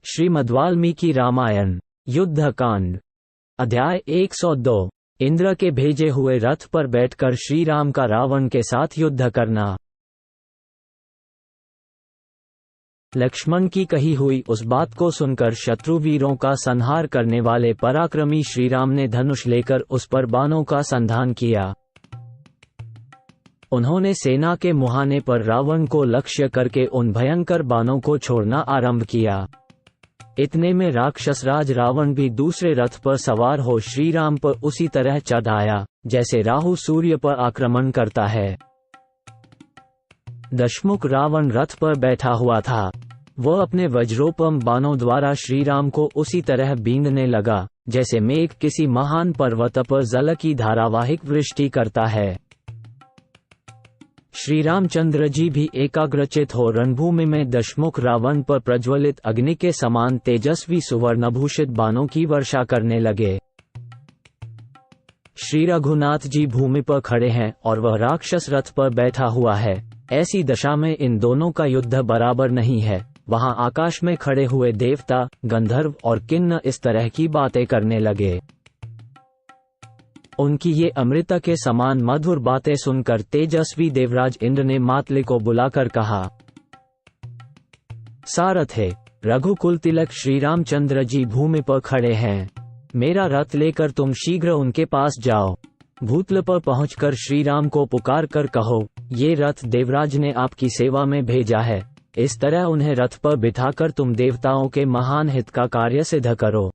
श्रीमद्वाल्मीकि रामायण युद्धकांड अध्याय 102। इंद्र के भेजे हुए रथ पर बैठकर श्री राम का रावण के साथ युद्ध करना। लक्ष्मण की कही हुई उस बात को सुनकर शत्रुवीरों का संहार करने वाले पराक्रमी श्रीराम ने धनुष लेकर उस पर बाणों का संधान किया। उन्होंने सेना के मुहाने पर रावण को लक्ष्य करके उन भयंकर बाणों को छोड़ना आरंभ किया। इतने में राक्षसराज रावण भी दूसरे रथ पर सवार हो श्रीराम पर उसी तरह चढ़ आया जैसे राहु सूर्य पर आक्रमण करता है। दशमुख रावण रथ पर बैठा हुआ था। वह अपने वज्रोपम बाणों द्वारा श्रीराम को उसी तरह बींधने लगा जैसे मेघ किसी महान पर्वत पर जल की धारावाहिक वृष्टि करता है। श्री रामचंद्र जी भी एकाग्रचित हो रणभूमि में दशमुख रावण पर प्रज्वलित अग्नि के समान तेजस्वी सुवर्णभूषित बाणों की वर्षा करने लगे। श्री रघुनाथ जी भूमि पर खड़े हैं और वह राक्षस रथ पर बैठा हुआ है। ऐसी दशा में इन दोनों का युद्ध बराबर नहीं है। वहां आकाश में खड़े हुए देवता, गंधर्व और किन्न इस तरह की बातें करने लगे। उनकी ये अमृत के समान मधुर बातें सुनकर तेजस्वी देवराज इंद्र ने मातली को बुलाकर कहा, सारथे, रघुकुल तिलक श्री रामचंद्र जी भूमि पर खड़े हैं। मेरा रथ लेकर तुम शीघ्र उनके पास जाओ। भूतल पर पहुंचकर श्री राम को पुकार कर कहो, ये रथ देवराज ने आपकी सेवा में भेजा है। इस तरह उन्हें रथ पर बिठाकर तुम देवताओं के महान हित का कार्य सिद्ध करो।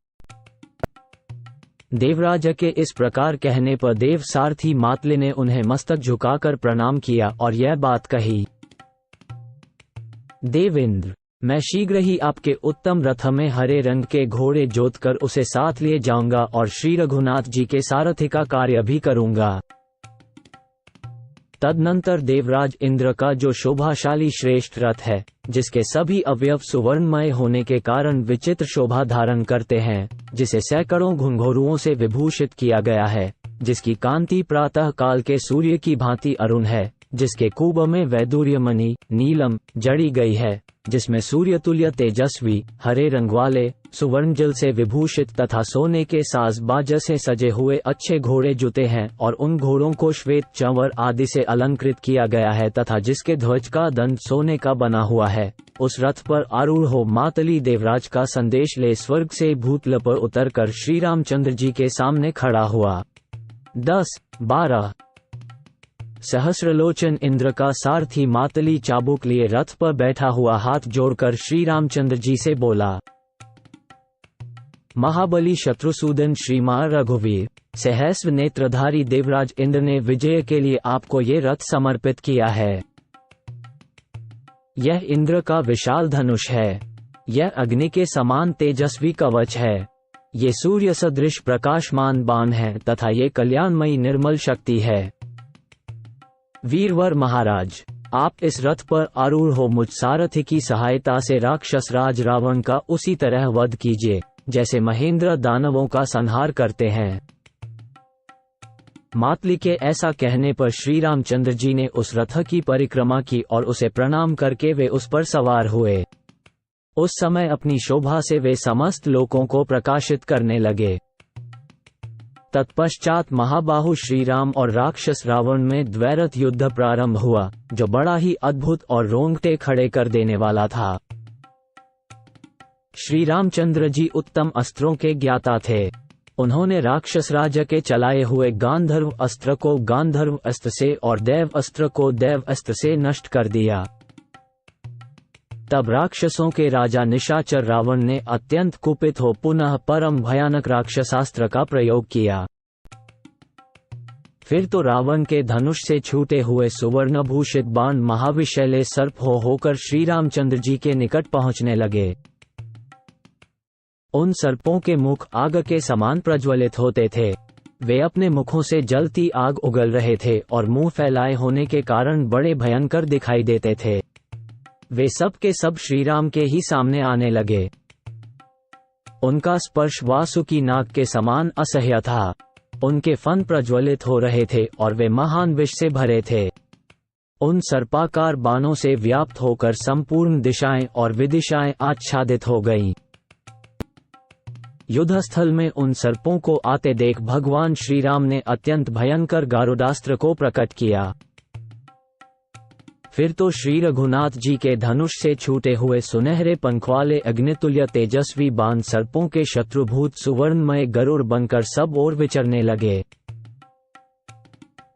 देवराज के इस प्रकार कहने पर देव सारथी मातली ने उन्हें मस्तक झुकाकर प्रणाम किया और यह बात कही, देवेंद्र, मैं शीघ्र ही आपके उत्तम रथ में हरे रंग के घोड़े जोतकर उसे साथ लिए जाऊंगा और श्री रघुनाथ जी के सारथी का कार्य भी करूंगा। तदनंतर देवराज इंद्र का जो शोभाशाली श्रेष्ठ रथ है, जिसके सभी अवयव सुवर्णमय होने के कारण विचित्र शोभा धारण करते हैं, जिसे सैकड़ों घुंघरूओं से विभूषित किया गया है, जिसकी कांति प्रातः काल के सूर्य की भांति अरुण है, जिसके कुंभ में वैदूर्य मणि नीलम जड़ी गई है, जिसमें सूर्य तुल्य तेजस्वी हरे रंग वाले सुवर्ण जल से विभूषित तथा सोने के साज बाज से सजे हुए अच्छे घोड़े जुते हैं और उन घोड़ों को श्वेत चंवर आदि से अलंकृत किया गया है तथा जिसके ध्वज का दंड सोने का बना हुआ है, उस रथ पर आरूढ़ हो मातली देवराज का संदेश ले स्वर्ग से भूतल पर उतरकर श्री रामचंद्र जी के सामने खड़ा हुआ। 10-12 सहस्रलोचन इंद्र का सारथी मातली चाबुक लिए रथ पर बैठा हुआ हाथ जोड़कर श्री रामचंद्र जी से बोला, महाबली शत्रुसूदन श्रीमान रघुवीर, सहस्र नेत्रधारी देवराज इंद्र ने विजय के लिए आपको ये रथ समर्पित किया है। यह इंद्र का विशाल धनुष है। यह अग्नि के समान तेजस्वी कवच है। ये सूर्य सदृश प्रकाशमान बाण है तथा ये कल्याणमयी निर्मल शक्ति है। वीरवर महाराज, आप इस रथ पर आरूढ़ हो मुझ सारथी की सहायता से राक्षस राज रावण का उसी तरह वध कीजिए जैसे महेंद्र दानवों का संहार करते हैं। मातली के ऐसा कहने पर श्री रामचंद्र जी ने उस रथ की परिक्रमा की और उसे प्रणाम करके वे उस पर सवार हुए। उस समय अपनी शोभा से वे समस्त लोकों को प्रकाशित करने लगे। तत्पश्चात महाबाहु श्री राम और राक्षस रावण में द्वैरथ युद्ध प्रारंभ हुआ, जो बड़ा ही अद्भुत और रोंगटे खड़े कर देने वाला था। श्री रामचंद्र जी उत्तम अस्त्रों के ज्ञाता थे। उन्होंने राक्षस राज के चलाए हुए गांधर्व अस्त्र को गांधर्व अस्त्र से और दैव अस्त्र को दैव अस्त्र से नष्ट कर दिया। तब राक्षसों के राजा निशाचर रावण ने अत्यंत कुपित हो पुनः परम भयानक राक्षसास्त्र का प्रयोग किया। फिर तो रावण के धनुष से छूटे हुए सुवर्णभूषित बाण महाविशैले सर्प होकर श्री रामचंद्र जी के निकट पहुंचने लगे। उन सर्पों के मुख आग के समान प्रज्वलित होते थे। वे अपने मुखों से जलती आग उगल रहे थे और मुंह फैलाए होने के कारण बड़े भयंकर दिखाई देते थे। वे सब के सब श्रीराम के ही सामने आने लगे। उनका स्पर्श वासुकी नाग के समान असह्य था। उनके फन प्रज्वलित हो रहे थे और वे महान विष से भरे थे। उन सर्पाकार बाणों से व्याप्त होकर संपूर्ण दिशाएं और विदिशाएं आच्छादित हो गईं। युद्धस्थल में उन सर्पों को आते देख भगवान श्री राम ने अत्यंत भयंकर गारुडास्त्र को प्रकट किया। फिर तो श्री रघुनाथ जी के धनुष से छूटे हुए सुनहरे पंख वाले अग्नितुल्य तेजस्वी बाण सर्पों के शत्रुभूत सुवर्णमय गरुड़ बनकर सब ओर विचरने लगे।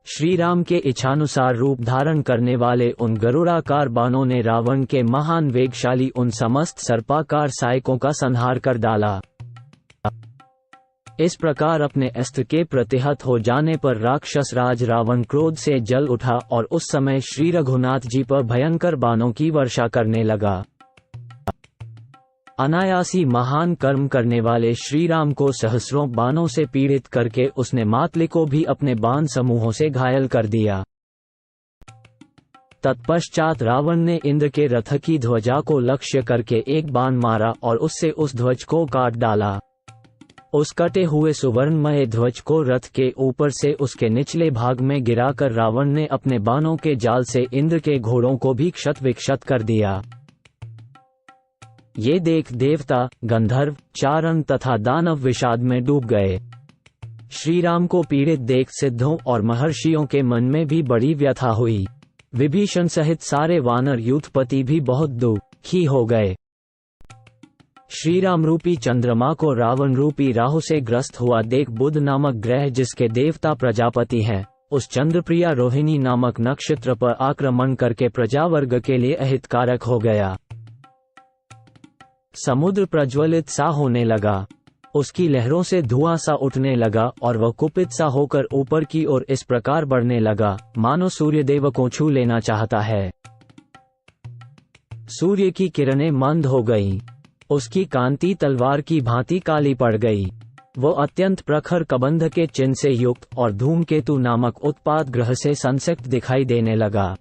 श्री राम के इच्छानुसार रूप धारण करने वाले उन गरुड़ाकार बाणों ने रावण के महान वेगशाली उन समस्त सर्पाकार सहायकों का संहार कर डाला। इस प्रकार अपने अस्त्र के प्रतिहत हो जाने पर राक्षस राज रावण क्रोध से जल उठा और उस समय श्री रघुनाथ जी पर भयंकर बाणों की वर्षा करने लगा। अनायासी महान कर्म करने वाले श्री राम को सहस्रों बाणों से पीड़ित करके उसने मातली को भी अपने बाण समूहों से घायल कर दिया। तत्पश्चात रावण ने इंद्र के रथ की ध्वजा को लक्ष्य करके एक बाण मारा और उससे उस ध्वज को काट डाला। उस कटे हुए सुवर्णमय ध्वज को रथ के ऊपर से उसके निचले भाग में गिराकर रावण ने अपने बाणों के जाल से इंद्र के घोड़ों को भी क्षत विक्षत कर दिया। ये देख देवता, गंधर्व, चारण तथा दानव विषाद में डूब गए। श्री राम को पीड़ित देख सिद्धों और महर्षियों के मन में भी बड़ी व्यथा हुई। विभीषण सहित सारे वानर यूथपति भी बहुत दुखी हो गए। श्री राम रूपी चंद्रमा को रावण रूपी राहु से ग्रस्त हुआ देख बुध नामक ग्रह जिसके देवता प्रजापति हैं, उस चंद्रप्रिया रोहिणी नामक नक्षत्र पर आक्रमण करके प्रजावर्ग के लिए अहितकारक हो गया। समुद्र प्रज्वलित सा होने लगा, उसकी लहरों से धुआं सा उठने लगा और वह कुपित सा होकर ऊपर की ओर इस प्रकार बढ़ने लगा मानो सूर्यदेव को छू लेना चाहता है। सूर्य की किरणें मंद हो गईं, उसकी कांति तलवार की भांति काली पड़ गई। वो अत्यंत प्रखर कबंध के चिन्ह से युक्त और धूमकेतु नामक उत्पात ग्रह से संसिक्त दिखाई देने लगा।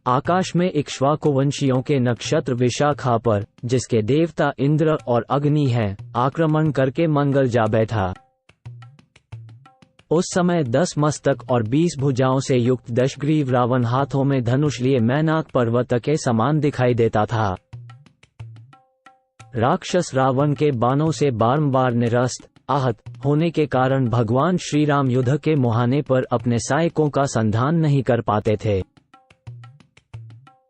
आकाश में इक्ष्वाकुवंशियों के नक्षत्र विशाखा पर, जिसके देवता इंद्र और अग्नि हैं, आक्रमण करके मंगल जा बैठा। उस समय 10 मस्तक और 20 भुजाओं से युक्त दशग्रीव रावण हाथों में धनुष लिए मैनाक पर्वत के समान दिखाई देता था। राक्षस रावण के बाणों से बारंबार निरस्त आहत होने के कारण भगवान श्री राम युद्ध के मुहाने पर अपने सहायकों का संधान नहीं कर पाते थे।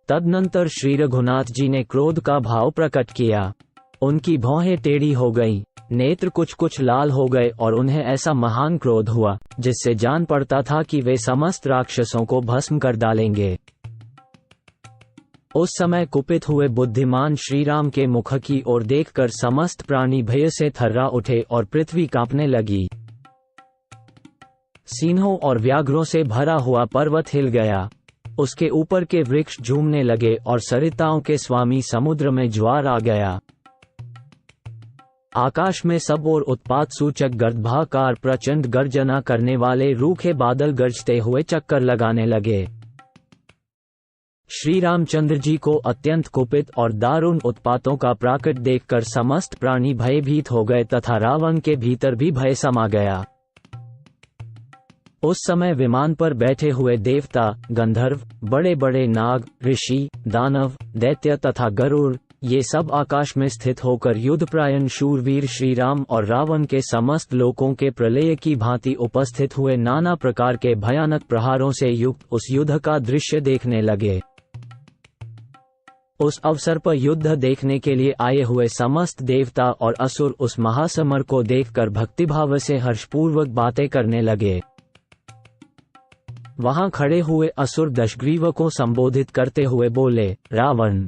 तदनंतर श्री रघुनाथ जी ने क्रोध का भाव प्रकट किया। उनकी भौहें टेढ़ी हो गईं, नेत्र कुछ कुछ लाल हो गए और उन्हें ऐसा महान क्रोध हुआ जिससे जान पड़ता था कि वे समस्त राक्षसों को भस्म कर डालेंगे। उस समय कुपित हुए बुद्धिमान श्री राम के मुख की ओर देखकर समस्त प्राणी भय से थर्रा उठे और पृथ्वी कांपने लगी। सिंहों और व्याघ्रों से भरा हुआ पर्वत हिल गया, उसके ऊपर के वृक्ष झूमने लगे और सरिताओं के स्वामी समुद्र में ज्वार आ गया। आकाश में सब ओर उत्पात सूचक गर्दभाकार प्रचंड गर्जना करने वाले रूखे बादल गरजते हुए चक्कर लगाने लगे। श्री रामचंद्र जी को अत्यंत कुपित और दारुण उत्पातों का प्राकट देखकर समस्त प्राणी भयभीत हो गए तथा रावण के भीतर भी भय समा गया। उस समय विमान पर बैठे हुए देवता, गंधर्व, बड़े बड़े नाग, ऋषि, दानव, दैत्य तथा गरुड़, ये सब आकाश में स्थित होकर युद्धप्रायण शूरवीर श्री राम और रावण के समस्त लोकों के प्रलय की भांति उपस्थित हुए नाना प्रकार के भयानक प्रहारों से युक्त उस युद्ध का दृश्य देखने लगे। उस अवसर पर युद्ध देखने के लिए आए हुए समस्त देवता और असुर उस महासमर को देखकर भक्तिभाव से हर्षपूर्वक बातें करने लगे। वहां खड़े हुए असुर दशग्रीव को संबोधित करते हुए बोले, रावण,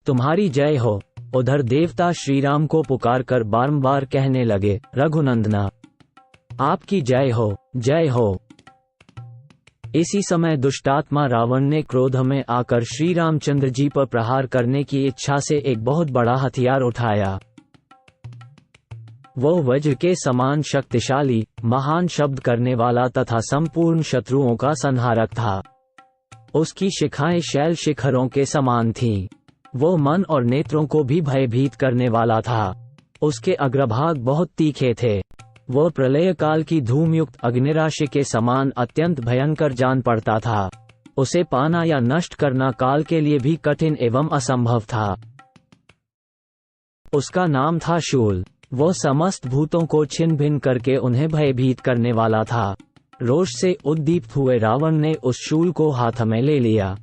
तुम्हारी जय हो। उधर देवता श्री राम को पुकारकर बारंबार कहने लगे, रघुनंदना, आपकी जय हो, जय हो। इसी समय दुष्टात्मा रावण ने क्रोध में आकर श्री रामचंद्र जी पर प्रहार करने की इच्छा से एक बहुत बड़ा हथियार उठाया। वो वज्र के समान शक्तिशाली, महान शब्द करने वाला तथा संपूर्ण शत्रुओं का संहारक था। उसकी शिखाएं शैल शिखरों के समान थीं। वो मन और नेत्रों को भी भयभीत करने वाला था। उसके अग्रभाग बहुत तीखे थे। वह प्रलय काल की धूमयुक्त अग्निराशि के समान अत्यंत भयंकर जान पड़ता था। उसे पाना या नष्ट करना काल के लिए भी कठिन एवं असंभव था। उसका नाम था शूल। वो समस्त भूतों को छिन्न भिन्न करके उन्हें भयभीत करने वाला था। रोष से उद्दीप्त हुए रावण ने उस शूल को हाथ में ले लिया।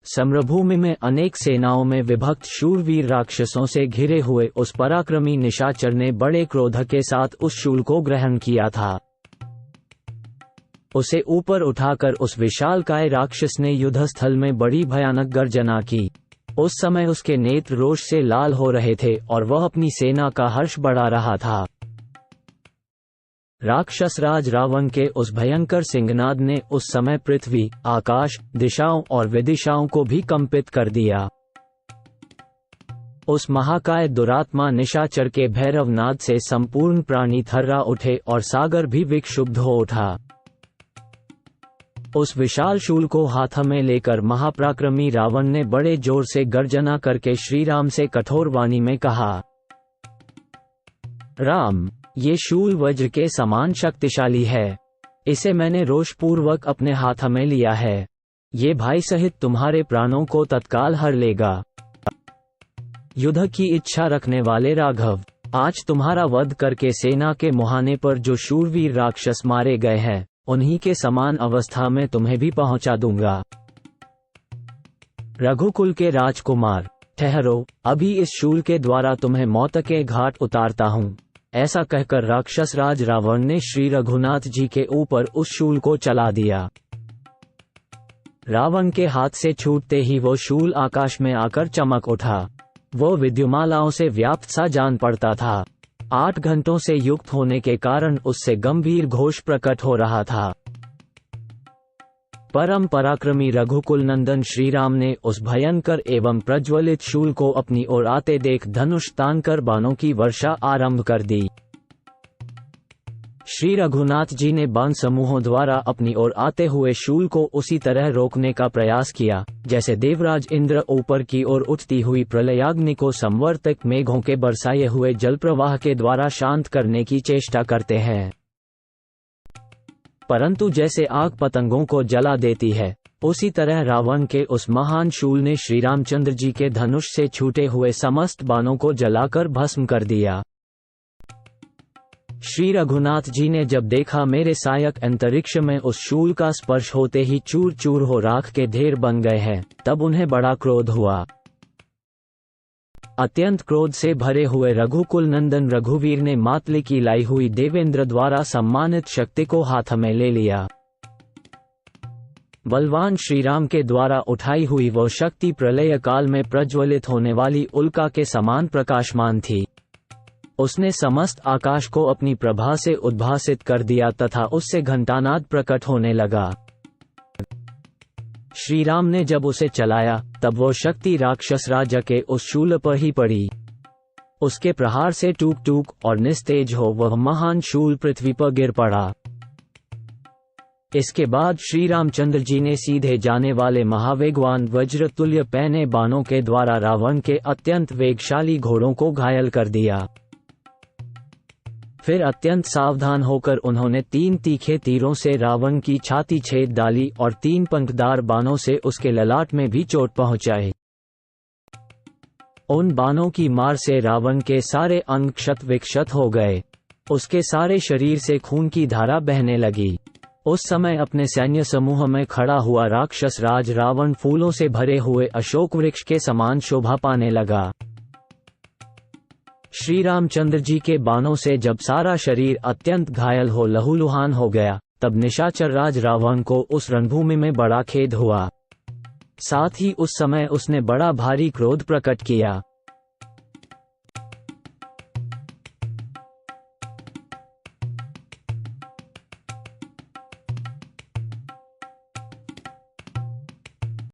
समरभूमि में अनेक सेनाओं में विभक्त शूरवीर राक्षसों से घिरे हुए उस पराक्रमी निशाचर ने बड़े क्रोध के साथ उस शूल को ग्रहण किया था। उसे ऊपर उठाकर उस विशालकाय राक्षस ने युद्धस्थल में बड़ी भयानक गर्जना की। उस समय उसके नेत्र रोष से लाल हो रहे थे और वह अपनी सेना का हर्ष बढ़ा रहा था। राक्षस राज रावण के उस भयंकर सिंहनाद ने उस समय पृथ्वी, आकाश, दिशाओं और विदिशाओं को भी कंपित कर दिया। उस महाकाय दुरात्मा निशाचर के भैरवनाद से संपूर्ण प्राणी थर्रा उठे और सागर भी विक्षुब्ध हो उठा। उस विशाल शूल को हाथ में लेकर महापराक्रमी रावण ने बड़े जोर से गर्जना करके श्रीराम से कठोर वाणी में कहा, राम, ये शूल वज्र के समान शक्तिशाली है। इसे मैंने रोषपूर्वक अपने हाथ में लिया है। ये भाई सहित तुम्हारे प्राणों को तत्काल हर लेगा। युद्ध की इच्छा रखने वाले राघव, आज तुम्हारा वध करके सेना के मुहाने पर जो शूरवीर राक्षस मारे गए हैं, उन्हीं के समान अवस्था में तुम्हें भी पहुंचा दूंगा। रघुकुल के राजकुमार, ठहरो, अभी इस शूल के द्वारा तुम्हें मौत के घाट उतारता हूं। ऐसा कहकर राक्षस राज रावण ने श्री रघुनाथ जी के ऊपर उस शूल को चला दिया। रावण के हाथ से छूटते ही वो शूल आकाश में आकर चमक उठा। वो विद्युमालाओं से व्याप्त सा जान पड़ता था। 8 घंटों से युक्त होने के कारण उससे गंभीर घोष प्रकट हो रहा था। परम पराक्रमी रघुकुल नंदन श्रीराम ने उस भयंकर एवं प्रज्वलित शूल को अपनी ओर आते देख धनुष तानकर बाणों की वर्षा आरंभ कर दी। श्री रघुनाथ जी ने बाण समूहों द्वारा अपनी ओर आते हुए शूल को उसी तरह रोकने का प्रयास किया, जैसे देवराज इंद्र ऊपर की ओर उठती हुई प्रलयाग्नि को संवर्तक मेघों के बरसाए हुए जल प्रवाह के द्वारा शांत करने की चेष्टा करते हैं। परंतु जैसे आग पतंगों को जला देती है, उसी तरह रावण के उस महान शूल ने श्री रामचंद्र जी के धनुष से छूटे हुए समस्त बाणों को जलाकर भस्म कर दिया। श्री रघुनाथ जी ने जब देखा मेरे सायक अंतरिक्ष में उस शूल का स्पर्श होते ही चूर चूर हो राख के ढेर बन गए हैं, तब उन्हें बड़ा क्रोध हुआ। अत्यंत क्रोध से भरे हुए रघुकुल नंदन रघुवीर ने मातली की लाई हुई देवेंद्र द्वारा सम्मानित शक्ति को हाथ में ले लिया। बलवान श्रीराम के द्वारा उठाई हुई वो शक्ति प्रलय काल में प्रज्वलित होने वाली उल्का के समान प्रकाशमान थी। उसने समस्त आकाश को अपनी प्रभा से उद्भासित कर दिया तथा उससे घंटानाद प्रकट होने लगा। श्री राम ने जब उसे चलाया, तब वो शक्ति राक्षस राजा के उस शूल पर ही पड़ी। उसके प्रहार से टूक टूक और निस्तेज हो वह महान शूल पृथ्वी पर गिर पड़ा। इसके बाद श्री रामचंद्र जी ने सीधे जाने वाले महावेगवान वज्र तुल्य पैने बाणों के द्वारा रावण के अत्यंत वेगशाली घोड़ों को घायल कर दिया। फिर अत्यंत सावधान होकर उन्होंने 3 तीखे तीरों से रावण की छाती छेद डाली और 3 पंखदार बाणों से उसके ललाट में भी चोट पहुंचाई। उन बाणों की मार से रावण के सारे अंग क्षत विक्षत हो गए। उसके सारे शरीर से खून की धारा बहने लगी। उस समय अपने सैन्य समूह में खड़ा हुआ राक्षस राज रावण फूलों से भरे हुए अशोक वृक्ष के समान शोभा पाने लगा। श्री रामचंद्र जी के बाणों से जब सारा शरीर अत्यंत घायल हो लहूलुहान हो गया, तब निशाचर राज रावण को उस रणभूमि में बड़ा खेद हुआ। साथ ही उस समय उसने बड़ा भारी क्रोध प्रकट किया।